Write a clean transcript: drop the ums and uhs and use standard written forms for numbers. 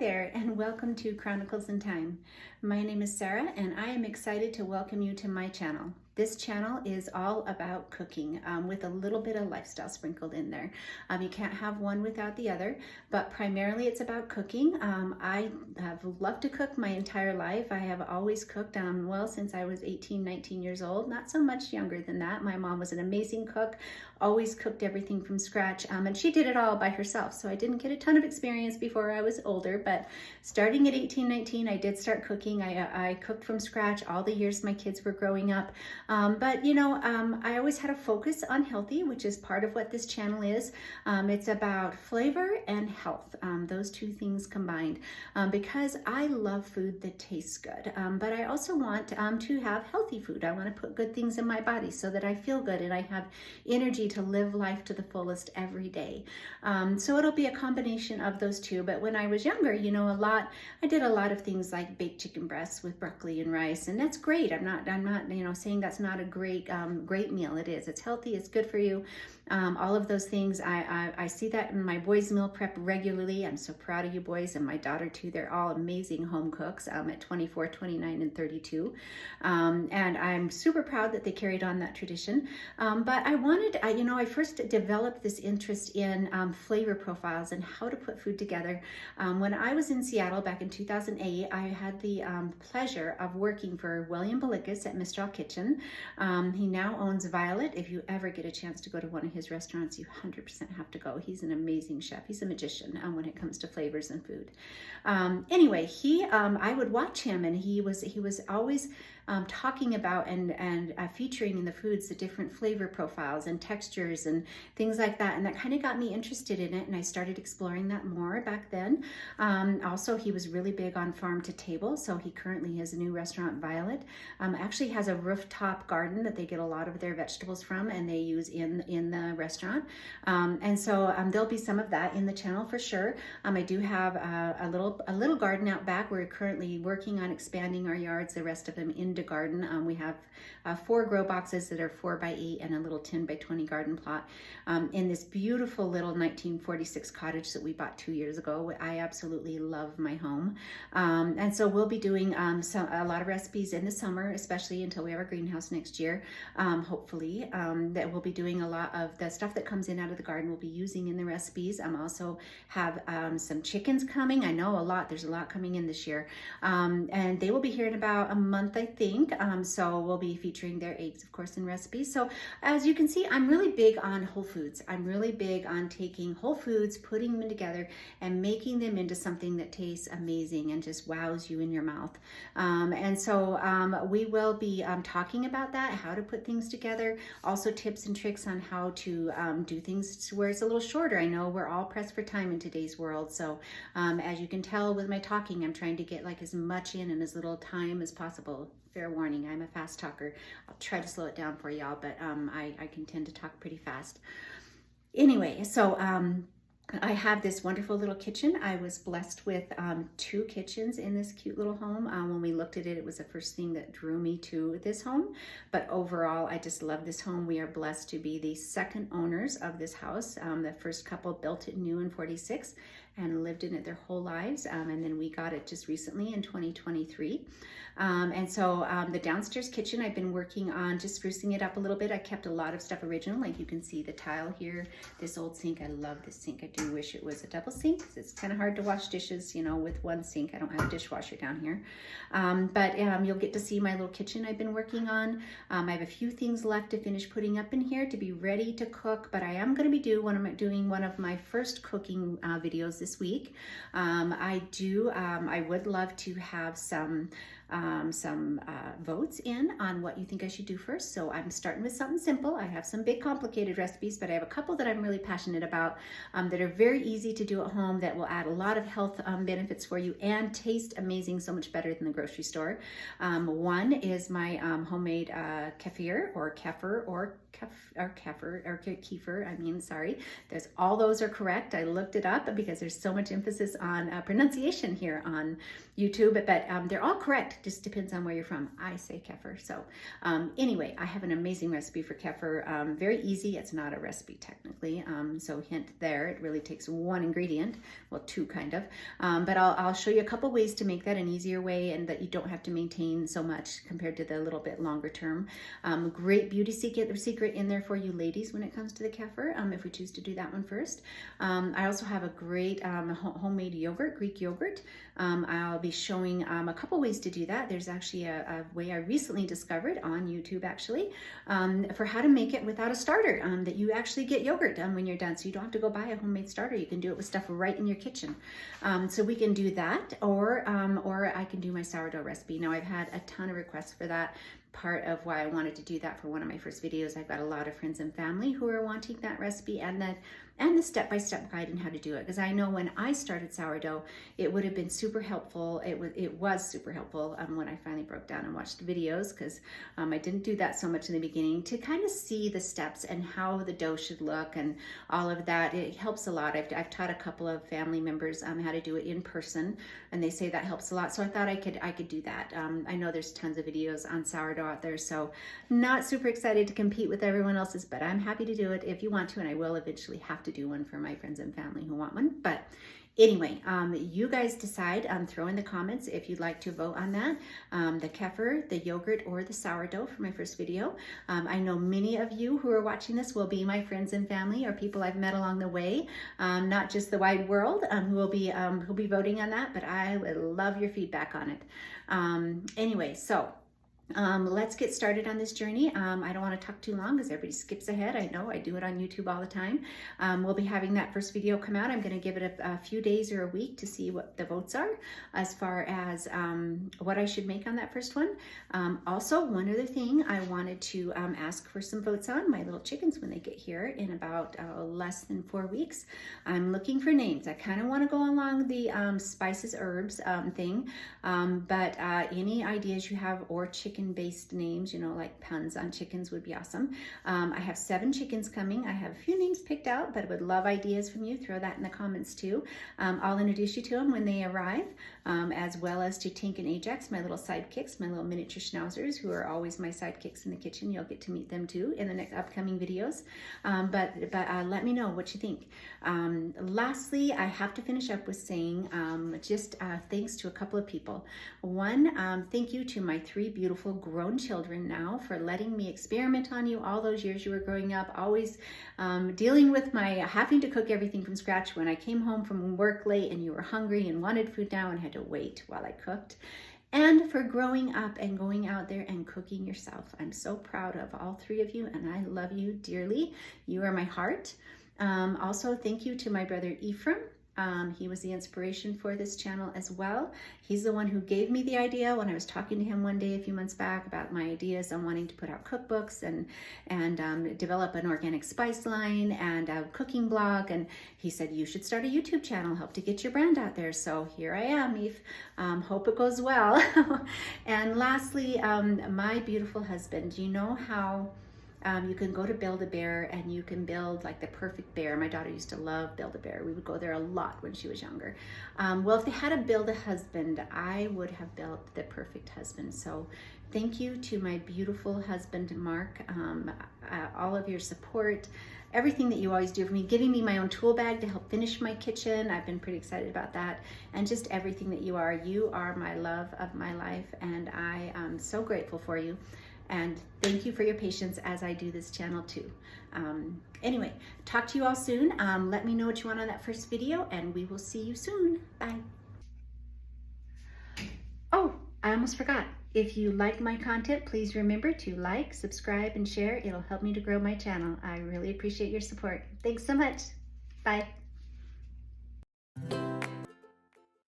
there, and welcome to Chronicles and Thyme. My name is Sarah, and I am excited to welcome you to my channel. This channel is all about cooking with a little bit of lifestyle sprinkled in there. You can't have one without the other, but primarily it's about cooking. I have loved to cook my entire life. I have always cooked, well, since I was 18, 19 years old, not so much younger than that. My mom was an amazing cook, always cooked everything from scratch, and she did it all by herself. So I didn't get a ton of experience before I was older, but starting at 18, 19, I did start cooking. I cooked from scratch all the years my kids were growing up. I always had a focus on healthy, which is part of what this channel is. It's about flavor and health, those two things combined, because I love food that tastes good, but I also want to have healthy food. I want to put good things in my body so that I feel good and I have energy to live life to the fullest every day. So it'll be a combination of those two. But when I was younger, I did a lot of things like baked chicken breasts with broccoli and rice, and that's great. I'm not saying that's not a great meal. It is. It's healthy. It's good for you. All of those things. I see that in my boys' meal prep regularly. I'm so proud of you boys, and my daughter too. They're all amazing home cooks at 24, 29, and 32. And I'm super proud that they carried on that tradition. But I first developed this interest in flavor profiles and how to put food together. When I was in Seattle back in 2008, I had the pleasure of working for William Balickas at Mistral Kitchen. He now owns Violet. If you ever get a chance to go to one of his restaurants, you 100% have to go. He's an amazing chef. He's a magician when it comes to flavors and food. Anyway, I would watch him, and he was always talking about and featuring in the foods the different flavor profiles and textures and things like that, and that kind of got me interested in it, and I started exploring that more back then. Also, he was really big on farm to table, so he currently has a new restaurant, Violet. Actually has a rooftop garden that they get a lot of their vegetables from, and they use in the restaurant. And so there'll be some of that in the channel for sure. I do have a little garden out back. We're currently working on expanding our yards, the rest of them into garden. We have 4 grow boxes that are 4x8 and a little 10x20 garden plot in this beautiful little 1946 cottage that we bought 2 years ago. I absolutely love my home. And so we'll be doing a lot of recipes in the summer, especially until we have our greenhouse next year. Hopefully that we'll be doing a lot of the stuff that comes in out of the garden we'll be using in the recipes. Also have some chickens coming. I know there's a lot coming in this year. And they will be here in about a month, I think. So we'll be featuring their eggs, of course, in recipes. So as you can see, I'm really big on whole foods. I'm really big on taking whole foods, putting them together, and making them into something that tastes amazing and just wows you in your mouth. And so we will be talking about that, how to put things together, also tips and tricks on how to do things where it's a little shorter. I know we're all pressed for time in today's world. So as you can tell with my talking, I'm trying to get like as much in as little time as possible. Fair warning, I'm a fast talker. I'll try to slow it down for y'all, but I can tend to talk pretty fast. Anyway, so I have this wonderful little kitchen. I was blessed with 2 kitchens in this cute little home. When we looked at it, it was the first thing that drew me to this home. But overall, I just love this home. We are blessed to be the second owners of this house. The first couple built it new in 46 and lived in it their whole lives. And then we got it just recently in 2023. And so the downstairs kitchen, I've been working on just sprucing it up a little bit. I kept a lot of stuff original, like you can see the tile here, this old sink. I love this sink. I do wish it was a double sink because it's kind of hard to wash dishes, with one sink. I don't have a dishwasher down here. But you'll get to see my little kitchen I've been working on. I have a few things left to finish putting up in here to be ready to cook, but I am going to be doing one of my first cooking videos this week. I would love to have some votes in on what you think I should do first. So I'm starting with something simple. I have some big complicated recipes, but I have a couple that I'm really passionate about that are very easy to do at home that will add a lot of health benefits for you and taste amazing, so much better than the grocery store. One is my homemade kefir or kefir. There's all those are correct. I looked it up because there's There's so much emphasis on pronunciation here on YouTube, but they're all correct. Just depends on where you're from. I say kefir. So anyway, I have an amazing recipe for kefir. Very easy. It's not a recipe technically. So hint there, it really takes one ingredient, well, two kind of. But I'll show you a couple ways to make that an easier way and that you don't have to maintain so much compared to the little bit longer term. Great beauty secret in there for you ladies when it comes to the kefir, if we choose to do that one first. I also have a great homemade yogurt, Greek yogurt. I'll be showing a couple ways to do that. There's actually a way I recently discovered on YouTube actually for how to make it without a starter, that you actually get yogurt when you're done. So you don't have to go buy a homemade starter. You can do it with stuff right in your kitchen. So we can do that, or I can do my sourdough recipe. Now I've had a ton of requests for that. Part of why I wanted to do that for one of my first videos. I've got a lot of friends and family who are wanting that recipe and the step-by-step guide on how to do it. Because I know when I started sourdough, it would have been super helpful. It was super helpful when I finally broke down and watched the videos, because I didn't do that so much in the beginning, to kind of see the steps and how the dough should look and all of that. It helps a lot. I've taught a couple of family members how to do it in person, and they say that helps a lot. So I thought I could do that. I know there's tons of videos on sourdough out there, so not super excited to compete with everyone else's, but I'm happy to do it if you want to, and I will eventually have to do one for my friends and family who want one. But anyway, you guys decide, throw in the comments if you'd like to vote on that, the kefir, the yogurt, or the sourdough for my first video. I know many of you who are watching this will be my friends and family or people I've met along the way, not just the wide world, who will be voting on that, but I would love your feedback on it. Anyway, so let's get started on this journey. I don't want to talk too long because everybody skips ahead. I know I do it on YouTube all the time. We'll be having that first video come out. I'm going to give it a few days or a week to see what the votes are as far as what I should make on that first one. Also, one other thing I wanted to ask for some votes on, my little chickens when they get here in about less than 4 weeks. I'm looking for names. I kind of want to go along the spices, herbs thing, but any ideas you have, or chicken-based names, like puns on chickens would be awesome. I have 7 chickens coming. I have a few names picked out, but I would love ideas from you. Throw that in the comments too. I'll introduce you to them when they arrive, as well as to Tink and Ajax, my little sidekicks, my little miniature schnauzers, who are always my sidekicks in the kitchen. You'll get to meet them too in the next upcoming videos. But let me know what you think. Lastly, I have to finish up with saying just thanks to a couple of people. One, thank you to my 3 beautiful grown children now for letting me experiment on you all those years you were growing up, always dealing with my having to cook everything from scratch when I came home from work late and you were hungry and wanted food now and had to wait while I cooked. And for growing up and going out there and cooking yourself. I'm so proud of all 3 of you, and I love you dearly. You are my heart. Also, thank you to my brother Ephraim. He was the inspiration for this channel as well. He's the one who gave me the idea when I was talking to him one day a few months back about my ideas on wanting to put out cookbooks and develop an organic spice line and a cooking blog. And he said, you should start a YouTube channel, help to get your brand out there. So here I am, Eve. Hope it goes well. And lastly, my beautiful husband. You know how you can go to Build-A-Bear and you can build like the perfect bear. My daughter used to love Build-A-Bear. We would go there a lot when she was younger. Well, if they had to build a husband, I would have built the perfect husband. So thank you to my beautiful husband, Mark, all of your support, everything that you always do for me, giving me my own tool bag to help finish my kitchen. I've been pretty excited about that. And just everything that you are. You are my love of my life, and I am so grateful for you. And thank you for your patience as I do this channel too. Anyway, talk to you all soon. Let me know what you want on that first video, and we will see you soon. Bye. Oh, I almost forgot. If you like my content, please remember to like, subscribe, and share. It'll help me to grow my channel. I really appreciate your support. Thanks so much. Bye.